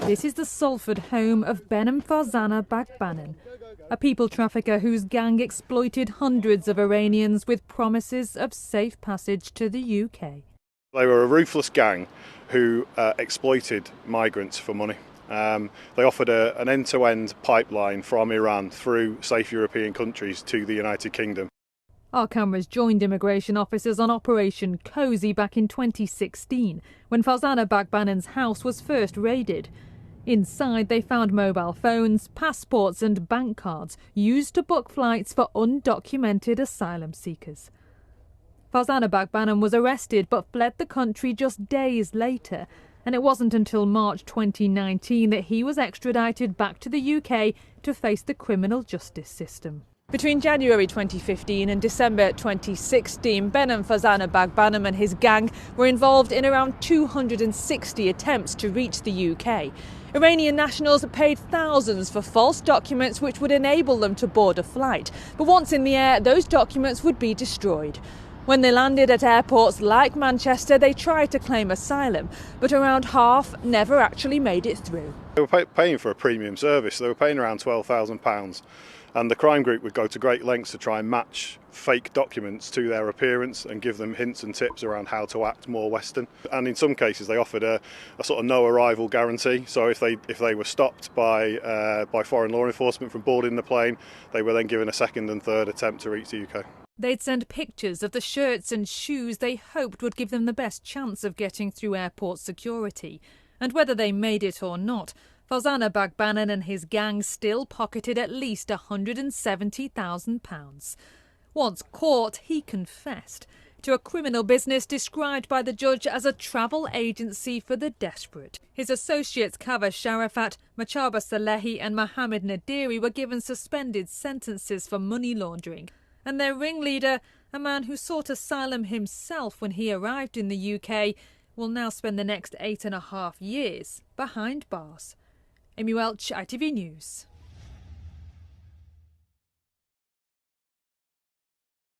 This is the Salford home of Farzana Bagbanan, a people trafficker whose gang exploited hundreds of Iranians with promises of safe passage to the UK. They were a ruthless gang who exploited migrants for money. They offered an end-to-end pipeline from Iran through safe European countries to the United Kingdom. Our cameras joined immigration officers on Operation Cozy back in 2016, when Farzana Bagbanan's house was first raided. Inside, they found mobile phones, passports and bank cards used to book flights for undocumented asylum seekers. Farzana Bagbanan was arrested but fled the country just days later, and it wasn't until March 2019 that he was extradited back to the UK to face the criminal justice system. Between January 2015 and December 2016, Farzana Bagbanan and his gang were involved in around 260 attempts to reach the UK. Iranian nationals paid thousands for false documents which would enable them to board a flight. But once in the air, those documents would be destroyed. When they landed at airports like Manchester, they tried to claim asylum, but around half never actually made it through. They were paying for a premium service. They were paying around £12,000. And the crime group would go to great lengths to try and match fake documents to their appearance and give them hints and tips around how to act more Western. And in some cases they offered a sort of no arrival guarantee. So if they were stopped by foreign law enforcement from boarding the plane, they were then given a second and third attempt to reach the UK. They'd send pictures of the shirts and shoes they hoped would give them the best chance of getting through airport security. And whether they made it or not, Farzana Bagbanan and his gang still pocketed at least £170,000. Once caught, he confessed to a criminal business described by the judge as a travel agency for the desperate. His associates Kaveh Sharafat, Machaba Salehi and Mohammed Nadiri were given suspended sentences for money laundering. And their ringleader, a man who sought asylum himself when he arrived in the UK, will now spend the next 8.5 years behind bars. Amy Welch, ITV News.